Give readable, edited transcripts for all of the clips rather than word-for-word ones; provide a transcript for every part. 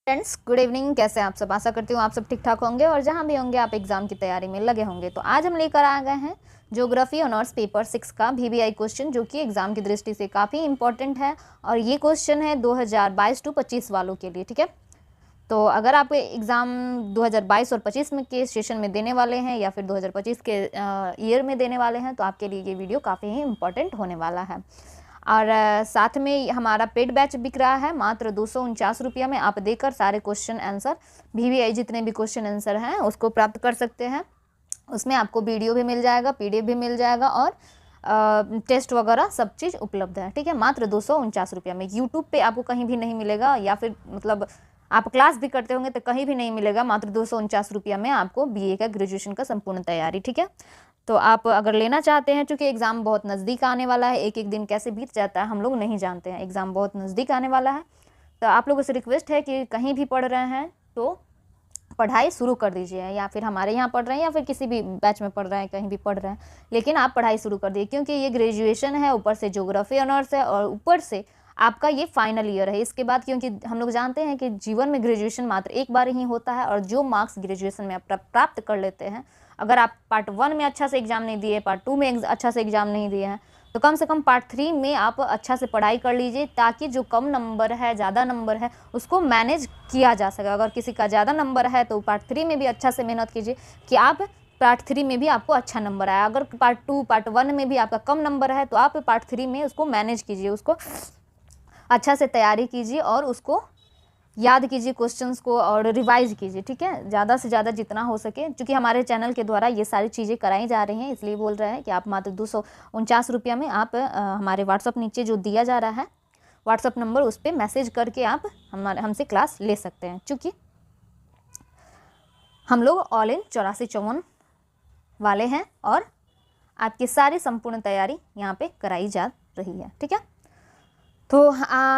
Friends, good evening. कैसे हैं आप सब? आशा करती हूँ आप सब ठीक ठाक होंगे और जहाँ भी होंगे आप एग्जाम की तैयारी में लगे होंगे। तो आज हम लेकर आ गए हैं ज्योग्राफी ऑनर्स पेपर 6 का VBI क्वेश्चन, जो कि एग्जाम की दृष्टि से काफ़ी इंपॉर्टेंट है। और ये क्वेश्चन है 2022 टू 25 वालों के लिए, ठीक है। तो अगर आप एग्ज़ाम 2022 और 25 में के सेशन में देने वाले हैं या फिर 2025 के ईयर में देने वाले हैं, तो आपके लिए ये वीडियो काफ़ी ही इंपॉर्टेंट होने वाला है। और साथ में हमारा पेड बैच बिक रहा है मात्र 249 रुपया में। आप देकर सारे क्वेश्चन आंसर VBI जितने भी क्वेश्चन आंसर हैं उसको प्राप्त कर सकते हैं। उसमें आपको वीडियो भी मिल जाएगा, PDF भी मिल जाएगा और टेस्ट वगैरह सब चीज़ उपलब्ध है, ठीक है। मात्र 249 रुपया में। यूट्यूब पे आपको कहीं भी नहीं मिलेगा, या फिर मतलब आप क्लास भी करते होंगे तो कहीं भी नहीं मिलेगा। मात्र 249 रुपया में आपको BA का ग्रेजुएशन का संपूर्ण तैयारी, ठीक है। तो आप अगर लेना चाहते हैं, चूँकि एग्ज़ाम बहुत नज़दीक आने वाला है, एक एक दिन कैसे बीत जाता है हम लोग नहीं जानते हैं। एग्ज़ाम बहुत नज़दीक आने वाला है, तो आप लोगों से रिक्वेस्ट है कि कहीं भी पढ़ रहे हैं तो पढ़ाई शुरू कर दीजिए। या फिर हमारे यहाँ पढ़ रहे हैं या फिर किसी भी बैच में पढ़ रहे हैं, कहीं भी पढ़ रहे हैं, लेकिन आप पढ़ाई शुरू कर दीजिए, क्योंकि ये ग्रेजुएशन है, ऊपर से ज्योग्राफी ऑनर्स है और ऊपर से आपका ये फाइनल ईयर है। इसके बाद, क्योंकि हम लोग जानते हैं कि जीवन में ग्रेजुएशन मात्र एक बार ही होता है, और जो मार्क्स ग्रेजुएशन में आप प्राप्त कर लेते हैं, अगर आप पार्ट 1 में अच्छा से एग्जाम नहीं दिए, पार्ट 2 में अच्छा से एग्जाम नहीं दिए हैं, तो कम से कम पार्ट 3 में आप अच्छा से पढ़ाई कर लीजिए, ताकि जो कम नंबर है, ज़्यादा नंबर है, उसको मैनेज किया जा सके। अगर किसी का ज़्यादा नंबर है तो पार्ट 3 में भी अच्छा से मेहनत कीजिए कि आप पार्ट 3 में भी आपको अच्छा नंबर आया। अगर पार्ट 2, पार्ट 1 में भी आपका कम नंबर है तो आप पार्ट 3 में उसको मैनेज कीजिए, उसको अच्छा से तैयारी कीजिए और उसको याद कीजिए क्वेश्चंस को और रिवाइज कीजिए, ठीक है, ज़्यादा से ज़्यादा जितना हो सके। क्योंकि हमारे चैनल के द्वारा ये सारी चीज़ें कराई जा रही हैं, इसलिए बोल रहे हैं कि आप मात्र 249 रुपया में आप हमारे व्हाट्सअप नीचे जो दिया जा रहा है व्हाट्सअप नंबर, उस पर मैसेज करके आप हमसे क्लास ले सकते हैं। चूँकि हम लोग ऑल इन 84-54 वाले हैं और आपकी सारी संपूर्ण तैयारी यहाँ पे कराई जा रही है, ठीक है। तो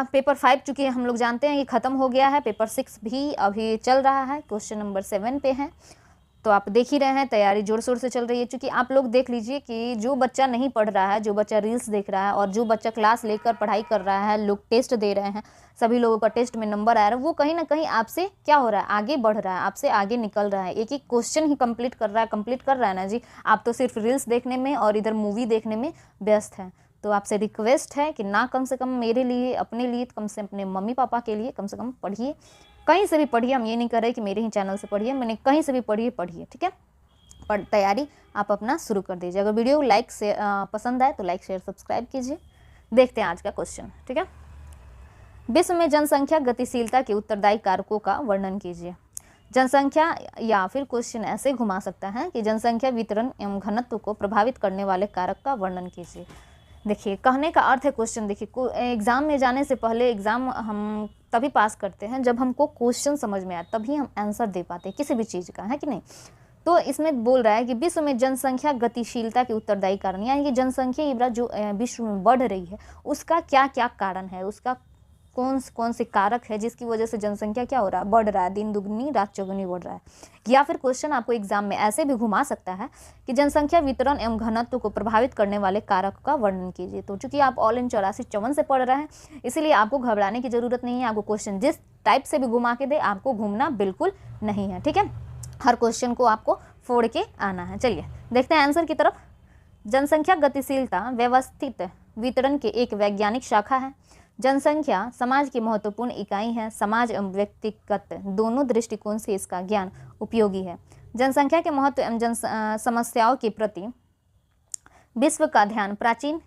पेपर 5 चूँकि हम लोग जानते हैं कि ख़त्म हो गया है, पेपर 6 भी अभी चल रहा है, क्वेश्चन नंबर 7 पे है। तो आप देख ही रहे हैं, तैयारी जोर शोर से चल रही है। चूँकि आप लोग देख लीजिए कि जो बच्चा नहीं पढ़ रहा है, जो बच्चा रील्स देख रहा है और जो बच्चा क्लास लेकर पढ़ाई कर रहा है, लोग टेस्ट दे रहे हैं, सभी लोगों का टेस्ट में नंबर आ रहा है, वो कहीं ना कहीं आपसे क्या हो रहा है, आगे बढ़ रहा है, आपसे आगे निकल रहा है, एक एक क्वेश्चन ही कंप्लीट कर रहा है ना जी। आप तो सिर्फ रील्स देखने में और इधर मूवी देखने में व्यस्त हैं। तो आपसे रिक्वेस्ट है कि ना, कम से कम मेरे लिए, अपने लिए, कम से अपने मम्मी पापा के लिए कम से कम पढ़िए। कहीं से भी पढ़िए, हम ये नहीं कर रहे कि मेरे ही चैनल से पढ़िए, मैंने कहीं से भी पढ़िए, ठीक है। पर तैयारी आप अपना शुरू कर दीजिए। अगर वीडियो लाइक से पसंद आए तो लाइक, शेयर, सब्सक्राइब कीजिए। देखते हैं आज का क्वेश्चन, ठीक है। विश्व में जनसंख्या गतिशीलता के उत्तरदायी कारकों का वर्णन कीजिए। जनसंख्या, या फिर क्वेश्चन ऐसे घुमा सकता है कि जनसंख्या वितरण एवं घनत्व को प्रभावित करने वाले कारक का वर्णन कीजिए। देखिए, कहने का अर्थ है क्वेश्चन, देखिए एग्ज़ाम में जाने से पहले, एग्ज़ाम हम तभी पास करते हैं जब हमको क्वेश्चन समझ में आए, तभी हम आंसर दे पाते हैं किसी भी चीज़ का, है कि नहीं। तो इसमें बोल रहा है कि विश्व में जनसंख्या गतिशीलता के उत्तरदायी कारण, यानी कि जनसंख्या जो विश्व में बढ़ रही है उसका क्या क्या कारण है, उसका कौन से कारक है जिसकी वजह से जनसंख्या क्या हो रहा है, बढ़ रहा है, दिन दुगनी रात चौगुनी बढ़ रहा है। या फिर क्वेश्चन आपको एग्जाम में ऐसे भी घुमा सकता है कि जनसंख्या वितरण एवं घनत्व को प्रभावित करने वाले कारक का वर्णन कीजिए। तो चूंकि आप ऑल इन 84-54 से पढ़ रहे हैं, इसीलिए आपको घबराने की जरूरत नहीं है। आपको क्वेश्चन जिस टाइप से भी घुमा के दे, आपको घूमना बिल्कुल नहीं है, ठीक है। हर क्वेश्चन को आपको फोड़ के आना है। चलिए देखते हैं आंसर की तरफ। जनसंख्या गतिशीलता व्यवस्थित वितरण के एक वैज्ञानिक शाखा है। जनसंख्या समाज की महत्वपूर्ण इकाई है। समाज एवं व्यक्तिगत दोनों दृष्टिकोण से इसका ज्ञान उपयोगी है। जनसंख्या के महत्व एवं समस्याओं के प्रति विश्व का ध्यान प्राचीन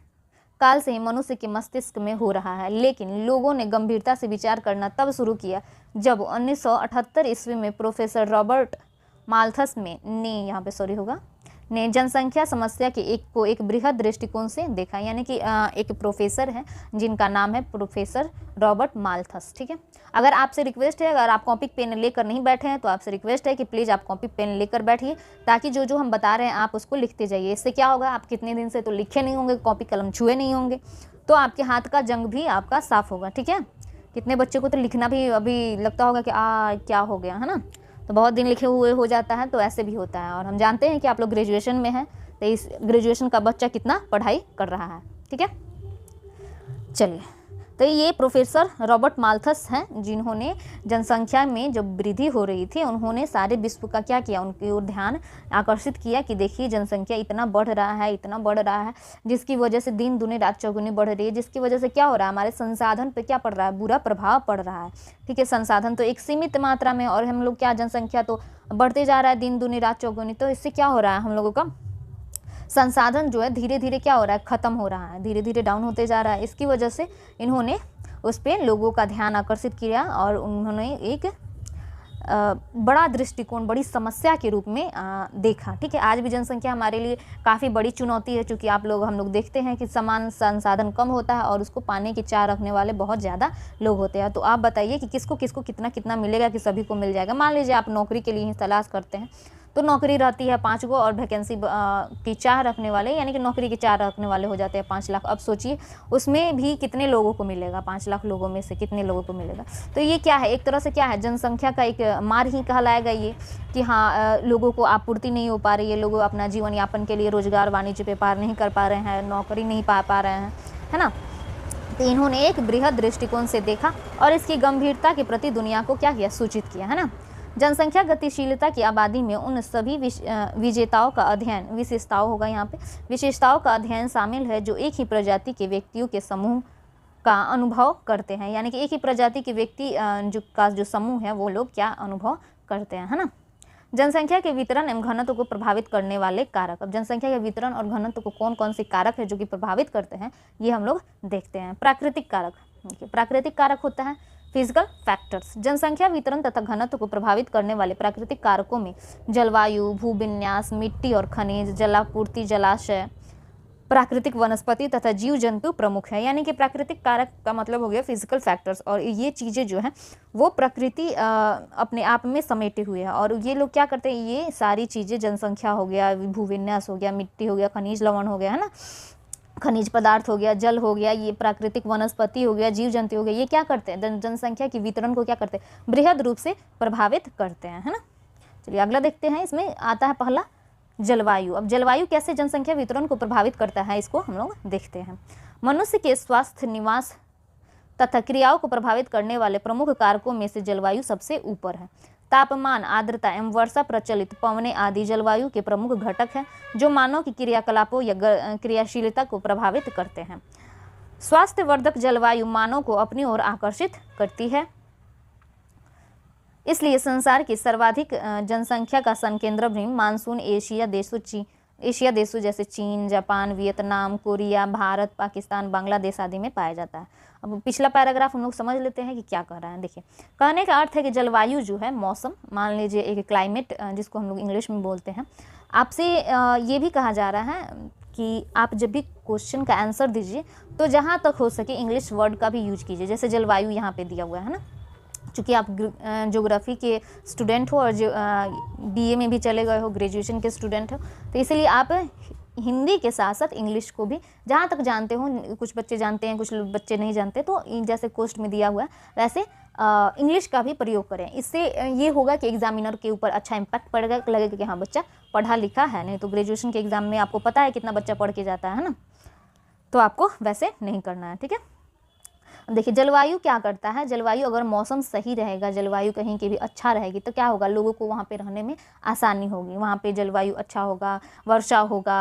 काल से ही मनुष्य के मस्तिष्क में हो रहा है, लेकिन लोगों ने गंभीरता से विचार करना तब शुरू किया जब 1978 ईस्वी में प्रोफेसर रॉबर्ट माल्थस ने जनसंख्या समस्या के एक बृहद दृष्टिकोण से देखा। यानी कि एक प्रोफेसर है जिनका नाम है प्रोफेसर रॉबर्ट माल्थस, ठीक है। अगर आपसे रिक्वेस्ट है, अगर आप कॉपी पेन लेकर नहीं बैठे हैं तो आपसे रिक्वेस्ट है कि प्लीज़ आप कॉपी पेन लेकर बैठिए, ताकि जो जो हम बता रहे हैं आप उसको लिखते जाइए। इससे क्या होगा, आप कितने दिन से तो लिखे नहीं होंगे, कॉपी कलम छुए नहीं होंगे, तो आपके हाथ का जंग भी आपका साफ होगा, ठीक है। कितने बच्चों को तो लिखना भी अभी लगता होगा कि क्या हो गया, है ना। तो बहुत दिन लिखे हुए हो जाता है, तो ऐसे भी होता है। और हम जानते हैं कि आप लोग ग्रेजुएशन में हैं, तो इस ग्रेजुएशन का बच्चा कितना पढ़ाई कर रहा है, ठीक है। चलिए तो ये प्रोफेसर रॉबर्ट माल्थस हैं जिन्होंने जनसंख्या में जब वृद्धि हो रही थी उन्होंने सारे विश्व का क्या किया, उनकी ओर ध्यान आकर्षित किया कि देखिए जनसंख्या इतना बढ़ रहा है, इतना बढ़ रहा है, जिसकी वजह से दिन दुनी रात चौगुनी बढ़ रही है, जिसकी वजह से क्या हो रहा है, हमारे संसाधन पे क्या पड़ रहा है, बुरा प्रभाव पड़ रहा है। ठीक है, संसाधन तो एक सीमित मात्रा में और हम लोग क्या, जनसंख्या तो बढ़ते जा रहा है दिन दुनी रात चौगुनी, तो इससे क्या हो रहा है, हम लोगों का संसाधन जो है धीरे धीरे क्या हो रहा है, ख़त्म हो रहा है, धीरे धीरे डाउन होते जा रहा है। इसकी वजह से इन्होंने उस पर लोगों का ध्यान आकर्षित किया और उन्होंने एक बड़ा दृष्टिकोण, बड़ी समस्या के रूप में देखा। ठीक है, आज भी जनसंख्या हमारे लिए काफ़ी बड़ी चुनौती है, क्योंकि हम लोग देखते हैं कि समान संसाधन कम होता है और उसको पाने की चाह रखने वाले बहुत ज़्यादा लोग होते हैं। तो आप बताइए कि किसको किसको कितना कितना मिलेगा कि सभी को मिल जाएगा। मान लीजिए आप नौकरी के लिए ही तलाश करते हैं, तो नौकरी रहती है 5 गो और वैकेंसी की चाह रखने वाले, यानी कि नौकरी की चाह रखने वाले हो जाते हैं 5 लाख। अब सोचिए उसमें भी कितने लोगों को मिलेगा, 5 लाख लोगों में से कितने लोगों को मिलेगा। तो ये क्या है, एक तरह से क्या है, जनसंख्या का एक मार ही कहलाएगा ये, कि हाँ लोगों को आपूर्ति नहीं हो पा रही है, लोग अपना जीवन यापन के लिए रोजगार वाणिज्य व्यापार नहीं कर पा रहे हैं, नौकरी नहीं पा रहे हैं, है ना। तो इन्होंने एक बृहद दृष्टिकोण से देखा और इसकी गंभीरता के प्रति दुनिया को क्या किया, सूचित किया, है ना। जनसंख्या गतिशीलता की आबादी में उन सभी विजेताओं का अध्ययन, विशेषताओं होगा यहाँ पे, विशेषताओं का अध्ययन शामिल है जो एक ही प्रजाति के व्यक्तियों के समूह का अनुभव करते हैं, यानी कि एक ही प्रजाति के व्यक्ति जो समूह है वो लोग क्या अनुभव करते हैं, है ना। जनसंख्या के वितरण एवं घनत्व को प्रभावित करने वाले कारक। अब जनसंख्या के वितरण और घनत्व को कौन कौन से कारक है जो कि प्रभावित करते हैं, ये हम लोग देखते हैं। प्राकृतिक कारक, प्राकृतिक कारक होता है फिजिकल फैक्टर्स। जनसंख्या वितरण तथा घनत्व को प्रभावित करने वाले प्राकृतिक कारकों में जलवायु, भूविन्यास, मिट्टी और खनिज, जलापूर्ति, जलाशय, प्राकृतिक वनस्पति तथा जीव जंतु प्रमुख है। यानी कि प्राकृतिक कारक का मतलब हो गया फिजिकल फैक्टर्स, और ये चीज़ें जो हैं वो प्रकृति अपने आप में समेटे हुए हैं, और ये लोग क्या करते हैं, ये सारी चीज़ें, जनसंख्या हो गया, भूविन्यास हो गया, मिट्टी हो गया, खनिज लवण हो गया, है ना, खनिज पदार्थ हो गया, जल हो गया, ये प्राकृतिक वनस्पति हो गया, जीव जंतु हो गया, ये क्या करते हैं, जनसंख्या की वितरण को क्या करते हैं, बृहद रूप से प्रभावित करते हैं, है ना। चलिए अगला देखते हैं, इसमें आता है पहला जलवायु। अब जलवायु कैसे जनसंख्या वितरण को प्रभावित करता है, इसको हम लोग देखते हैं। मनुष्य के स्वास्थ्य, निवास तथा क्रियाओं को प्रभावित करने वाले प्रमुख कारकों में से जलवायु सबसे ऊपर है। तापमान, आर्द्रता एवं वर्षा, प्रचलित पवनें आदि जलवायु के प्रमुख घटक हैं जो मानव की क्रियाकलापों या क्रियाशीलता को प्रभावित करते हैं। स्वास्थ्यवर्धक जलवायु मानव को अपनी ओर आकर्षित करती है, इसलिए संसार की सर्वाधिक जनसंख्या का संकेंद्र भी मानसून एशिया देशों जैसे चीन, Japan, Vietnam, Korea, Bharat, Pakistan, Bangladesh आदि में पाया जाता है। अब पिछला पैराग्राफ हम लोग समझ लेते हैं कि क्या कह रहा है। देखिए, कहने का अर्थ है कि जलवायु जो है, मौसम, मान लीजिए एक क्लाइमेट जिसको हम लोग इंग्लिश में बोलते हैं। आपसे ये भी कहा जा रहा है कि आप जब भी क्वेश्चन का आंसर दीजिए तो जहाँ तक हो सके इंग्लिश वर्ड का भी यूज कीजिए। जैसे जलवायु यहाँ पे दिया हुआ है ना, चूँकि आप ज्योग्राफी के स्टूडेंट हो और जो BA में भी चले गए हो, ग्रेजुएशन के स्टूडेंट हो, तो इसलिए आप हिंदी के साथ साथ इंग्लिश को भी जहाँ तक जानते हो, कुछ बच्चे जानते हैं, कुछ बच्चे नहीं जानते, तो जैसे कोस्ट में दिया हुआ है वैसे इंग्लिश का भी प्रयोग करें। इससे ये होगा कि एग्जामिनर के ऊपर अच्छा इम्पैक्ट पड़ेगा, लगेगा कि हाँ बच्चा पढ़ा लिखा है। नहीं तो ग्रेजुएशन के एग्ज़ाम में आपको पता है कितना बच्चा पढ़ के जाता है ना, तो आपको वैसे नहीं करना है, ठीक है। देखिए जलवायु क्या करता है, जलवायु अगर मौसम सही रहेगा, जलवायु कहीं की भी अच्छा रहेगी तो क्या होगा, लोगों को वहाँ पे रहने में आसानी होगी। वहाँ पे जलवायु अच्छा होगा, वर्षा होगा,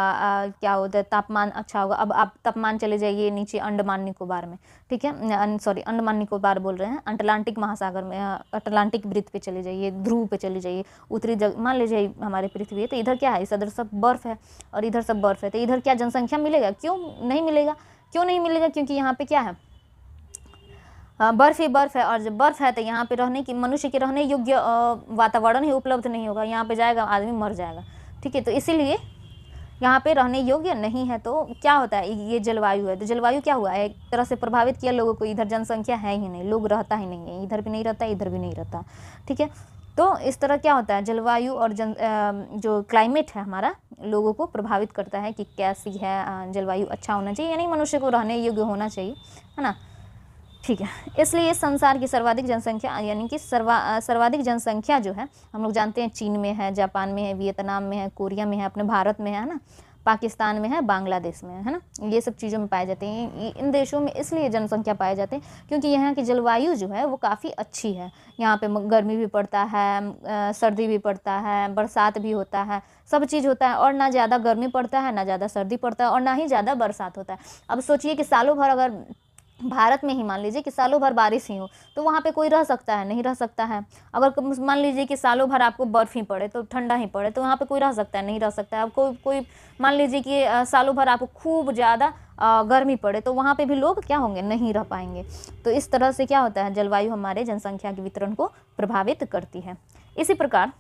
क्या होता है, तापमान अच्छा होगा। अब आप तापमान चले जाइए नीचे अंडमान निकोबार में, ठीक है, सॉरी अंडमान निकोबार बोल रहे हैं, अटलांटिक महासागर में, अटलांटिक वृत्त पे चले जाइए, ध्रुव पे चले जाइए, उत्तरी मान लीजिए हमारे पृथ्वी है, तो इधर क्या है, इधर सब बर्फ़ है और इधर सब बर्फ़ है, तो इधर क्या जनसंख्या मिलेगा? क्यों नहीं मिलेगा? क्योंकि यहाँ पे क्या है, बर्फ़ ही बर्फ़ है, और जब बर्फ़ है तो यहाँ पे रहने की, मनुष्य के रहने योग्य वातावरण ही उपलब्ध नहीं होगा। यहाँ पे जाएगा आदमी मर जाएगा, ठीक है। तो इसीलिए यहाँ पे रहने योग्य नहीं है। तो क्या होता है, ये जलवायु है, तो जलवायु क्या हुआ है, एक तरह से प्रभावित किया लोगों को। इधर जनसंख्या है ही नहीं, लोग रहता ही नहीं है, इधर भी नहीं रहता, इधर भी नहीं रहता, ठीक है। तो इस तरह क्या होता है, जलवायु और जो क्लाइमेट है हमारा, लोगों को प्रभावित करता है कि कैसी है जलवायु, अच्छा होना चाहिए, यानी मनुष्य को रहने योग्य होना चाहिए, है ना, ठीक है। इसलिए संसार की सर्वाधिक जनसंख्या, यानी कि सर्वाधिक जनसंख्या जो है हम लोग जानते हैं चीन में है, जापान में है, वियतनाम में है, कोरिया में है, अपने भारत में है ना, पाकिस्तान में है, बांग्लादेश में है ना, ये सब चीज़ों में पाए जाते हैं। इन देशों में इसलिए जनसंख्या पाए जाते हैं क्योंकि यहाँ की जलवायु जो है वो काफ़ी अच्छी है। यहाँ पे गर्मी भी पड़ता है, सर्दी भी पड़ता है, बरसात भी होता है, सब चीज़ होता है, और ना ज़्यादा गर्मी पड़ता है, ना ज़्यादा सर्दी पड़ता है, और ना ही ज़्यादा बरसात होता है। अब सोचिए कि सालों भर अगर भारत में ही मान लीजिए कि सालों भर बारिश ही हो तो वहाँ पे कोई रह सकता है? नहीं रह सकता है। अगर मान लीजिए कि सालों भर आपको बर्फ़ ही पड़े, तो ठंडा ही पड़े, तो वहाँ पे कोई रह सकता है? नहीं रह सकता है। अब कोई मान लीजिए कि सालों भर आपको खूब ज़्यादा गर्मी पड़े, तो वहाँ पे भी लोग क्या होंगे? नहीं रह पाएंगे। तो इस तरह से क्या होता है, जलवायु हमारे जनसंख्या के वितरण को प्रभावित करती है। इसी प्रकार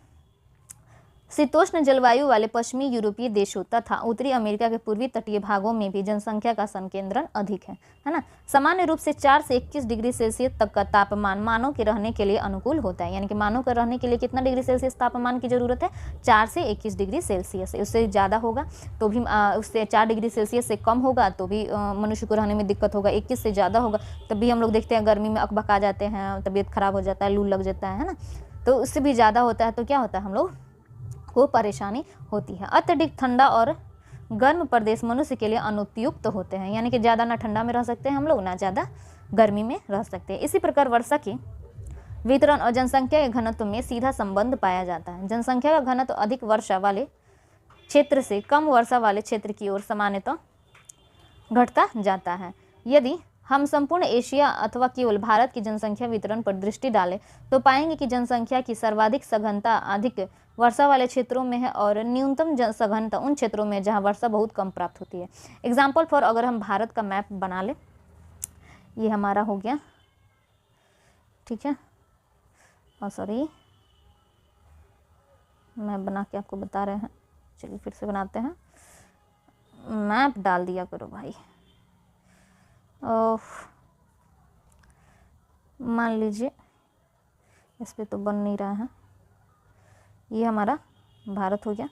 शीतोष्ण जलवायु वाले पश्चिमी यूरोपीय देशों तथा उत्तरी अमेरिका के पूर्वी तटीय भागों में भी जनसंख्या का संकेंद्रण अधिक है ना। सामान्य रूप से 4 से 21 डिग्री सेल्सियस तक का तापमान मानव के रहने के लिए अनुकूल होता है। यानी कि मानव के रहने के लिए कितना डिग्री सेल्सियस तापमान की जरूरत है? 4 से 21 डिग्री सेल्सियस। उससे ज़्यादा होगा तो भी उससे 4 डिग्री सेल्सियस से कम होगा तो भी मनुष्य को रहने में दिक्कत होगा। 21 से ज़्यादा होगा तब भी हम लोग देखते हैं गर्मी में अकबका जाते हैं, तबीयत खराब हो जाता है, लू लग जाता है ना। तो उससे भी ज़्यादा होता है तो क्या होता है, हम लोग को परेशानी होती है। अत्यधिक ठंडा और गर्म प्रदेश मनुष्य के लिए अनुपयुक्त होते हैं। यानी कि ज़्यादा ना ठंडा में रह सकते हैं हम लोग, ना ज़्यादा गर्मी में रह सकते हैं। इसी प्रकार वर्षा की वितरण और जनसंख्या के घनत्व में सीधा संबंध पाया जाता है। जनसंख्या का घनत्व अधिक वर्षा वाले क्षेत्र से कम वर्षा वाले क्षेत्र की ओर सामान्यतः घटता जाता है। यदि हम संपूर्ण एशिया अथवा केवल भारत की जनसंख्या वितरण पर दृष्टि डालें तो पाएंगे कि जनसंख्या की सर्वाधिक सघनता अधिक वर्षा वाले क्षेत्रों में है और न्यूनतम सघनता उन क्षेत्रों में जहां वर्षा बहुत कम प्राप्त होती है। एग्जाम्पल फॉर, अगर हम भारत का मैप बना लें, ये हमारा हो गया, ठीक है, और सॉरी मैप बना के आपको बता रहे हैं, चलिए फिर से बनाते हैं। मैप डाल दिया करो भाई। मान लीजिए इस पे तो बन नहीं रहा है, ये हमारा भारत हो गया,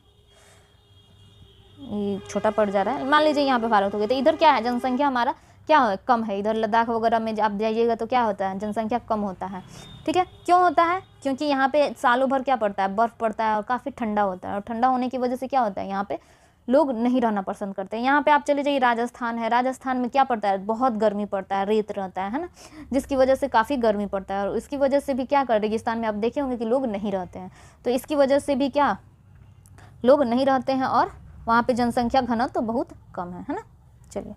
ये छोटा पड़ जा रहा है। मान लीजिए यहाँ पे भारत हो गया, तो इधर क्या है, जनसंख्या हमारा क्या है, कम है। इधर लद्दाख वगैरह में आप जाइएगा तो क्या होता है, जनसंख्या कम होता है। ठीक है, क्यों होता है? क्योंकि यहाँ पे सालों भर क्या पड़ता है, बर्फ़ पड़ता है और काफ़ी ठंडा होता है, और ठंडा होने की वजह से क्या होता है, यहाँ पे लोग नहीं रहना पसंद करते हैं। यहाँ पे आप चले जाइए, राजस्थान है, राजस्थान में क्या पड़ता है, बहुत गर्मी पड़ता है, रेत रहता है ना, जिसकी वजह से काफ़ी गर्मी पड़ता है, और इसकी वजह से भी क्या कर, रेगिस्तान में आप देखे होंगे कि लोग नहीं रहते हैं, तो इसकी वजह से भी क्या लोग नहीं रहते हैं, और वहाँ पे जनसंख्या घनत्व तो बहुत कम है ना। चलिए,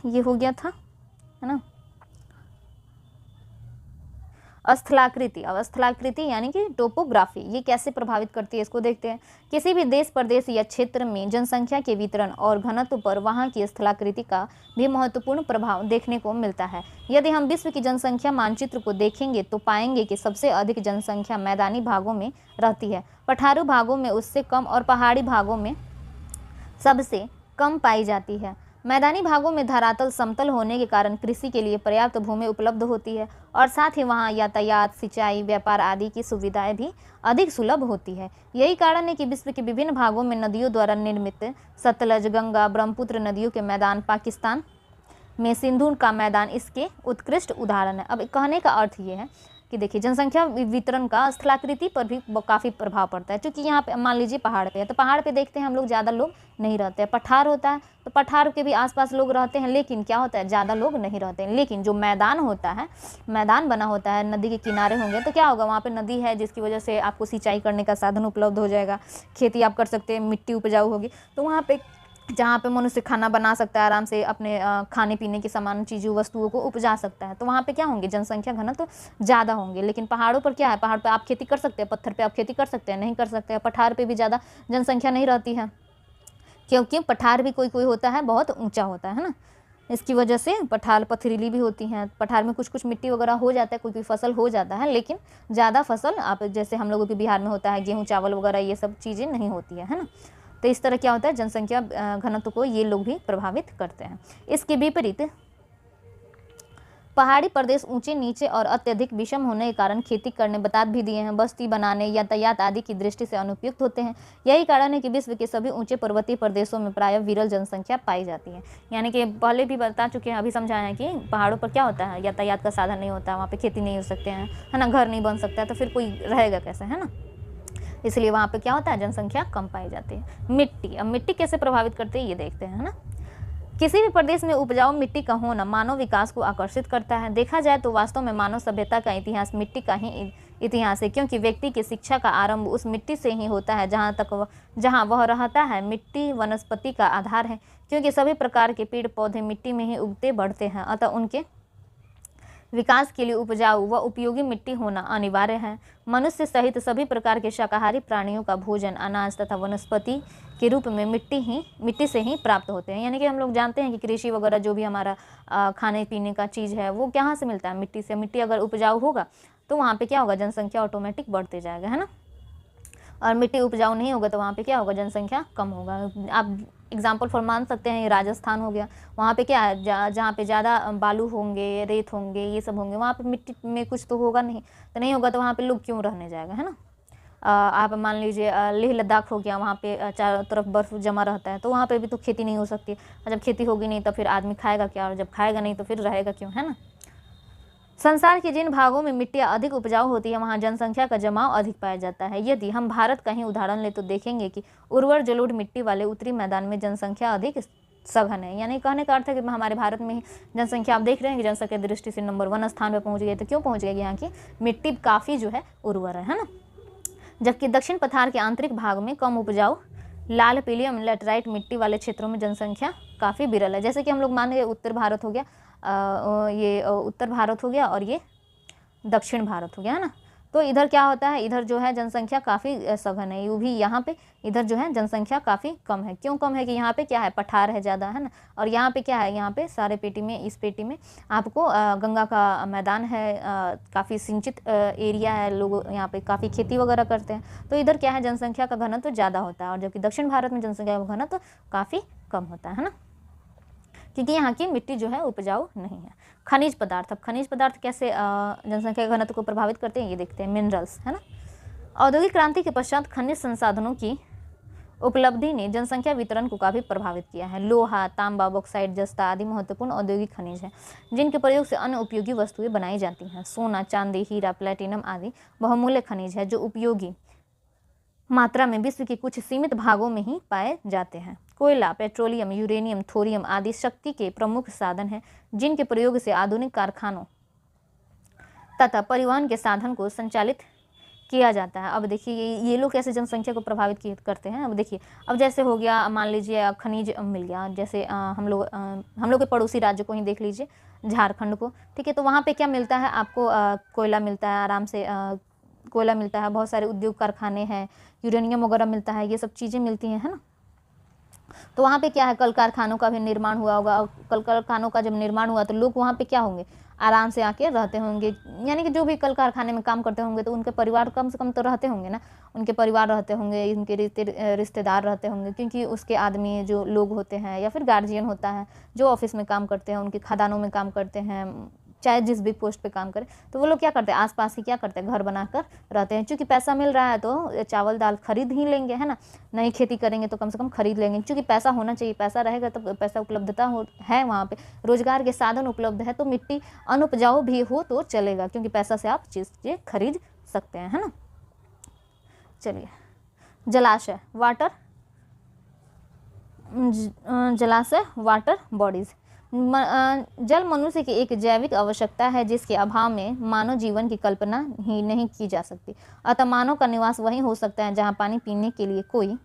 ये हो गया था, है ना। स्थलाकृति, अब स्थलाकृति यानी कि टोपोग्राफी, ये कैसे प्रभावित करती है इसको देखते हैं। किसी भी देश, प्रदेश या क्षेत्र में जनसंख्या के वितरण और घनत्व पर वहाँ की स्थलाकृति का भी महत्वपूर्ण प्रभाव देखने को मिलता है। यदि हम विश्व की जनसंख्या मानचित्र को देखेंगे तो पाएंगे कि सबसे अधिक जनसंख्या मैदानी भागों में रहती है, पठारू भागों में उससे कम और पहाड़ी भागों में सबसे कम पाई जाती है। मैदानी भागों में धरातल समतल होने के कारण कृषि के लिए पर्याप्त भूमि उपलब्ध होती है, और साथ ही वहाँ यातायात, सिंचाई, व्यापार आदि की सुविधाएं भी अधिक सुलभ होती है। यही कारण है कि विश्व के विभिन्न भागों में नदियों द्वारा निर्मित सतलज, गंगा, ब्रह्मपुत्र नदियों के मैदान, पाकिस्तान में सिंधु का मैदान इसके उत्कृष्ट उदाहरण है। अब कहने का अर्थ ये है कि देखिए, जनसंख्या वितरण का स्थलाकृति पर भी काफ़ी प्रभाव पड़ता है, क्योंकि यहाँ पे मान लीजिए पहाड़ पे है, तो पहाड़ पे देखते हैं हम लोग ज़्यादा लोग नहीं रहते हैं। पठार होता है तो पठार के भी आसपास लोग रहते हैं, लेकिन क्या होता है, ज़्यादा लोग नहीं रहते हैं। लेकिन जो मैदान होता है, मैदान बना होता है, नदी के किनारे होंगे, तो क्या होगा, वहाँ पे नदी है जिसकी वजह से आपको सिंचाई करने का साधन उपलब्ध हो जाएगा, खेती आप कर सकते हैं, मिट्टी उपजाऊ होगी, तो वहाँ पे जहाँ पे मनुष्य खाना बना सकता है, आराम से अपने खाने पीने के सामान, चीज़ों, वस्तुओं को उपजा सकता है, तो वहाँ पे क्या होंगे, जनसंख्या घनत्व तो ज़्यादा होंगे। लेकिन पहाड़ों पर क्या है, पहाड़ पे आप खेती कर सकते हैं, पत्थर पे आप खेती कर सकते हैं, नहीं कर सकते हैं। पठार पे भी ज़्यादा जनसंख्या नहीं रहती है, क्योंकि पठार भी कोई कोई होता है बहुत ऊँचा होता है ना, इसकी वजह से पठार पथरीली भी होती हैं। पठार में कुछ कुछ मिट्टी वगैरह हो जाता है, कोई कोई फसल हो जाता है, लेकिन ज़्यादा फसल आप जैसे हम लोगों के बिहार में होता है, गेहूँ, चावल वगैरह, ये सब चीज़ें नहीं होती है ना। तो इस तरह क्या होता है, जनसंख्या घनत्व को ये लोग भी प्रभावित करते हैं। इसके विपरीत पहाड़ी प्रदेश ऊंचे नीचे और अत्यधिक विषम होने के कारण खेती करने, बता भी दिए हैं, बस्ती बनाने, यातायात आदि की दृष्टि से अनुपयुक्त होते हैं। यही कारण है कि विश्व के सभी ऊंचे पर्वतीय प्रदेशों में प्रायः विरल जनसंख्या पाई जाती है। यानी कि पहले भी बता चुके हैं, अभी समझाया है कि पहाड़ों पर क्या होता है, यातायात का साधन नहीं होता, वहाँ पर खेती नहीं हो सकते हैं, है ना, घर नहीं बन सकता है, तो फिर कोई रहेगा कैसे, है ना। इसलिए वहाँ पे क्या होता है, जनसंख्या कम पाई जाती है। मिट्टी, अब मिट्टी कैसे प्रभावित करती है ये देखते हैं, है ना। किसी भी प्रदेश में उपजाऊ मिट्टी का होना मानव विकास को आकर्षित करता है। देखा जाए तो वास्तव में मानव सभ्यता का इतिहास मिट्टी का ही इतिहास है, क्योंकि व्यक्ति की शिक्षा का आरंभ उस मिट्टी से ही होता है जहाँ वह रहता है। मिट्टी वनस्पति का आधार है, क्योंकि सभी प्रकार के पेड़ पौधे मिट्टी में ही उगते बढ़ते हैं, अतः उनके विकास के लिए उपजाऊ व उपयोगी मिट्टी होना अनिवार्य है। मनुष्य सहित सभी प्रकार के शाकाहारी प्राणियों का भोजन अनाज तथा वनस्पति के रूप में मिट्टी से ही प्राप्त होते हैं। यानी कि हम लोग जानते हैं कि कृषि वगैरह जो भी हमारा खाने पीने का चीज़ है वो कहाँ से मिलता है, मिट्टी से। मिट्टी अगर उपजाऊ होगा तो वहाँ पे क्या होगा, जनसंख्या ऑटोमेटिक बढ़ते जाएगा, है ना। और मिट्टी उपजाऊ नहीं होगा तो वहाँ पे क्या होगा, जनसंख्या कम होगा। आप एग्जाम्पल फॉर मान सकते हैं, राजस्थान हो गया, वहाँ पे क्या है, जहाँ पे ज़्यादा बालू होंगे, रेत होंगे, ये सब होंगे, वहाँ पे मिट्टी में कुछ तो होगा नहीं, तो नहीं होगा तो वहाँ पे लोग क्यों रहने जाएगा, है ना। आप मान लीजिए लेह लद्दाख हो गया, वहाँ पे चारों तरफ बर्फ़ जमा रहता है, तो वहाँ पे भी तो खेती नहीं हो सकती। और जब खेती होगी नहीं तो फिर आदमी खाएगा क्या, और जब खाएगा नहीं तो फिर रहेगा क्यों, है ना। संसार के जिन भागों में मिट्टियाँ अधिक उपजाऊ होती है वहाँ जनसंख्या का जमाव अधिक पाया जाता है। यदि हम भारत का ही उदाहरण ले तो देखेंगे कि उर्वर जलोढ़ मिट्टी वाले उत्तरी मैदान में जनसंख्या अधिक सघन है। यानी कहने का अर्थ है कि हमारे भारत में ही जनसंख्या, आप देख रहे हैं कि जनसंख्या की दृष्टि से नंबर 1 स्थान पर पहुँच गई। तो क्यों पहुँच गई, यहाँ की मिट्टी काफ़ी जो है उर्वर है ना। जबकि दक्षिण पठार के आंतरिक भाग में कम उपजाऊ लाल पीलियम लैटराइट मिट्टी वाले क्षेत्रों में जनसंख्या काफ़ी विरल है। जैसे कि हम लोग मान गए उत्तर भारत हो गया, ये उत्तर भारत हो गया और ये दक्षिण भारत हो गया, है ना। तो इधर क्या होता है, इधर जो है जनसंख्या काफ़ी सघन है, यूँ भी यहाँ पे इधर जो है जनसंख्या काफ़ी कम है। क्यों कम है कि यहाँ पे क्या है, पठार है ज़्यादा, है ना। और यहाँ पे क्या है, यहाँ पे सारे पेटी में, इस पेटी में आपको गंगा का मैदान है, काफ़ी सिंचित एरिया है, लोग यहाँ पे काफ़ी खेती वगैरह करते हैं। तो इधर क्या है, जनसंख्या का घनत्व ज़्यादा होता है, और जबकि दक्षिण भारत में जनसंख्या का घनत्व काफ़ी कम होता है ना, क्योंकि यहाँ की मिट्टी जो है उपजाऊ नहीं है। खनिज पदार्थ, अब खनिज पदार्थ कैसे जनसंख्या के घनत्व को प्रभावित करते हैं ये देखते हैं। मिनरल्स, है ना। औद्योगिक क्रांति के पश्चात खनिज संसाधनों की उपलब्धि ने जनसंख्या वितरण को काफ़ी प्रभावित किया है। लोहा, तांबा, बॉक्साइट, जस्ता आदि महत्वपूर्ण औद्योगिक खनिज हैं, जिनके प्रयोग से अन्य उपयोगी वस्तुएं बनाई जाती हैं। सोना, चांदी, हीरा, प्लेटिनम आदि बहुमूल्य खनिज है जो उपयोगी मात्रा में विश्व के कुछ सीमित भागों में ही पाए जाते हैं। कोयला, पेट्रोलियम, यूरेनियम, थोरियम आदि शक्ति के प्रमुख साधन हैं, जिनके प्रयोग से आधुनिक कारखानों तथा परिवहन के साधन को संचालित किया जाता है। अब देखिए ये लोग कैसे जनसंख्या को प्रभावित करते हैं। अब देखिए, अब जैसे हो गया, मान लीजिए खनिज मिल गया, जैसे हम लोग के पड़ोसी राज्य को ही देख लीजिए, झारखंड को, ठीक है। तो वहाँ पे क्या मिलता है आपको, कोयला मिलता है, आराम से कोयला मिलता है, बहुत सारे उद्योग कारखाने हैं, यूरेनियम वगैरह मिलता है, ये सब चीज़ें मिलती हैं, है ना। तो वहाँ पे क्या है, कल कारखानों का भी निर्माण हुआ होगा। कल कारखानों का जब निर्माण हुआ तो लोग वहाँ पे क्या होंगे, आराम से आके रहते होंगे। यानी कि जो भी कल कारखाने में काम करते होंगे तो उनके परिवार कम से कम तो रहते होंगे ना, उनके परिवार रहते होंगे, उनके रिश्तेदार रहते होंगे, क्योंकि उसके आदमी जो लोग होते हैं या फिर गार्जियन होता है जो ऑफिस में काम करते हैं, उनके खदानों में काम करते हैं, चाहे जिस भी पोस्ट पे काम करें, तो वो लोग क्या करते हैं, आसपास ही क्या करते हैं, घर बनाकर रहते हैं। क्योंकि पैसा मिल रहा है तो चावल दाल खरीद ही लेंगे, है ना। नहीं खेती करेंगे तो कम से कम खरीद लेंगे, क्योंकि पैसा होना चाहिए, पैसा रहेगा तो पैसा उपलब्धता है, वहाँ पे रोजगार के साधन उपलब्ध है, तो मिट्टी अनुपजाऊ भी हो तो चलेगा, क्योंकि पैसा से आप चीज़ें खरीद सकते हैं, है ना। चलिए, जलाशय, वाटर बॉडीज। जल मनुष्य की एक जैविक आवश्यकता है, जिसके अभाव में मानव जीवन की कल्पना ही नहीं की जा सकती। अतः मानव का निवास वहीं हो सकता है जहां पानी पीने के लिए कोई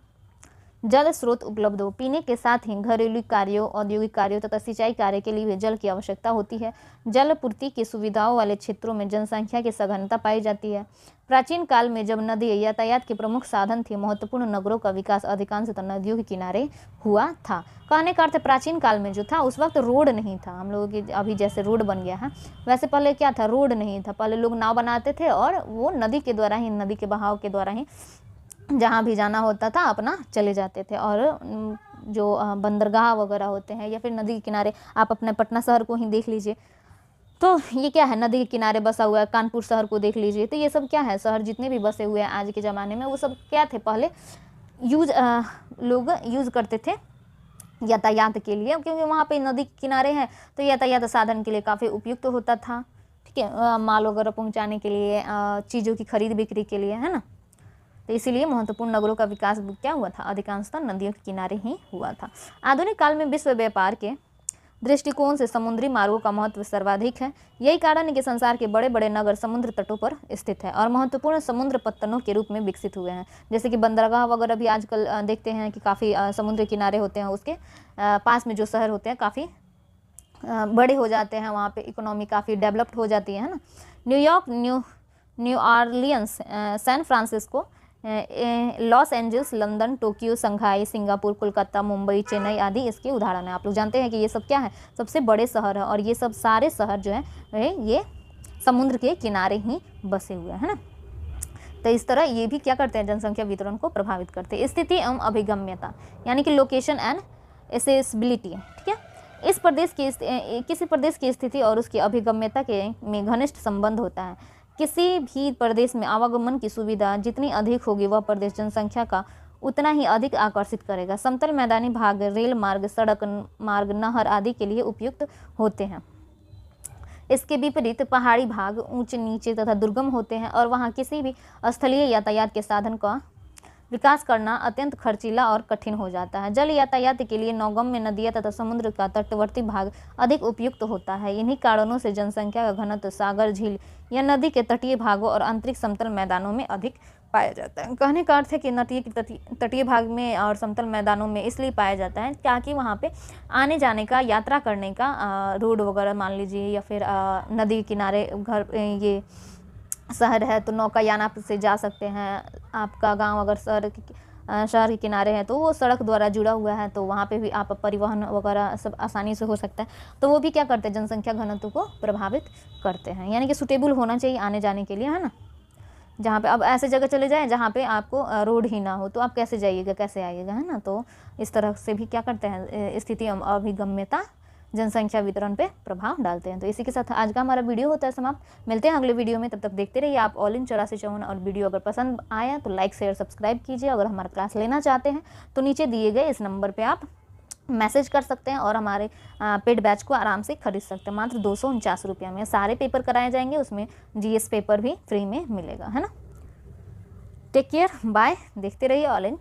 जल स्रोत उपलब्ध हो। पीने के साथ ही घरेलू कार्यों, औद्योगिक कार्यों तथा सिंचाई कार्य के लिए भी जल की आवश्यकता होती है। जल पूर्ति की सुविधाओं वाले क्षेत्रों में जनसंख्या की सघनता पाई जाती है। प्राचीन काल में जब नदी यातायात के प्रमुख साधन थी, महत्वपूर्ण नगरों का विकास अधिकांशतः नदियों के किनारे हुआ था। कहने का अर्थ प्राचीन काल में जो था उस वक्त रोड नहीं था, हम लोगों की अभी जैसे रोड बन गया है वैसे पहले क्या था, रोड नहीं था। पहले लोग नाव बनाते थे और वो नदी के द्वारा ही, नदी के बहाव के द्वारा ही जहाँ भी जाना होता था अपना चले जाते थे। और जो बंदरगाह वगैरह होते हैं या फिर नदी के किनारे, आप अपने पटना शहर को ही देख लीजिए, तो ये क्या है, नदी के किनारे बसा हुआ है। कानपुर शहर को देख लीजिए, तो ये सब क्या है, शहर जितने भी बसे हुए हैं आज के ज़माने में, वो सब क्या थे, पहले लोग यूज़ करते थे यातायात के लिए, क्योंकि वहाँ पे नदी के किनारे हैं तो यातायात साधन के लिए काफ़ी उपयुक्त होता था, ठीक है। माल वगैरह पहुँचाने के लिए, चीज़ों की खरीद बिक्री के लिए, है ना। तो इसीलिए महत्वपूर्ण नगरों का विकास क्या हुआ था, अधिकांशतः नदियों के किनारे ही हुआ था। आधुनिक काल में विश्व व्यापार के दृष्टिकोण से समुद्री मार्गों का महत्व सर्वाधिक है। यही कारण है कि संसार के बड़े बड़े नगर समुद्र तटों पर स्थित है और महत्वपूर्ण समुद्र पत्तनों के रूप में विकसित हुए हैं। जैसे कि बंदरगाह वगैरह भी आजकल देखते हैं कि काफ़ी समुद्र किनारे होते हैं, उसके पास में जो शहर होते हैं काफ़ी बड़े हो जाते हैं, वहाँ पे इकोनॉमी काफ़ी डेवलप्ड हो जाती है ना। New York, new Orleans, San Francisco, Los Angeles, London, Tokyo, Shanghai, Singapore, Kolkata, Mumbai, Chennai आदि इसके उदाहरण हैं। आप लोग जानते हैं कि ये सब क्या है, सबसे बड़े शहर है और ये सब सारे शहर जो है ये समुद्र के किनारे ही बसे हुए हैं ना। तो इस तरह ये भी क्या करते हैं, जनसंख्या वितरण को प्रभावित करते हैं। स्थिति एवं अभिगम्यता यानी कि लोकेशन एंड एसेसिबिलिटी, ठीक है। इस प्रदेश की किसी प्रदेश की स्थिति और उसकी अभिगम्यता के में घनिष्ठ संबंध होता है। किसी भी प्रदेश में आवागमन की सुविधा जितनी अधिक होगी वह प्रदेश जनसंख्या का उतना ही अधिक आकर्षित करेगा। समतल मैदानी भाग रेल मार्ग, सड़क मार्ग, नहर आदि के लिए उपयुक्त होते हैं। इसके विपरीत पहाड़ी भाग ऊंचे नीचे तथा दुर्गम होते हैं और वहाँ किसी भी स्थलीय यातायात के साधन का विकास करना अत्यंत खर्चीला और कठिन हो जाता है। जल यातायात के लिए नौगम्य नदियाँ तथा समुद्र का तटवर्ती भाग अधिक उपयुक्त होता है। इन्हीं कारणों से जनसंख्या का घनत्व सागर, झील या नदी के तटीय भागों और आंतरिक समतल मैदानों में अधिक पाया जाता है। कहने का अर्थ है कि नदी के तटीय भाग में और समतल मैदानों में इसलिए पाया जाता है ताकि वहाँ पे आने जाने का, यात्रा करने का रोड वगैरह मान लीजिए या फिर नदी किनारे घर ये शहर है तो नौकायान आप से जा सकते हैं। आपका गांव अगर शहर के किनारे है तो वो सड़क द्वारा जुड़ा हुआ है तो वहाँ पे भी आप परिवहन वगैरह सब आसानी से हो सकता है। तो वो भी क्या करते हैं, जनसंख्या घनत्व को प्रभावित करते हैं। यानी कि सुटेबल होना चाहिए आने जाने के लिए, है ना। जहाँ पे अब ऐसे जगह चले जाएं जहाँ पे आपको रोड ही ना हो तो आप कैसे जाइएगा, कैसे आइएगा, है ना। तो इस तरह से भी क्या करते हैं, स्थिति अभिगम्यता जनसंख्या वितरण पे प्रभाव डालते हैं। तो इसी के साथ आज का हमारा वीडियो होता है समाप्त। मिलते हैं अगले वीडियो में, तब तक देखते रहिए आप ऑल इन 8454। और वीडियो अगर पसंद आया तो लाइक शेयर सब्सक्राइब कीजिए। अगर हमारा क्लास लेना चाहते हैं तो नीचे दिए गए इस नंबर पे आप मैसेज कर सकते हैं और हमारे पेड बैच को आराम से खरीद सकते हैं। मात्र 249 रुपये में सारे पेपर कराए जाएंगे, उसमें GS पेपर भी फ्री में मिलेगा, है ना। Take care, bye. देखते रहिए ऑल इन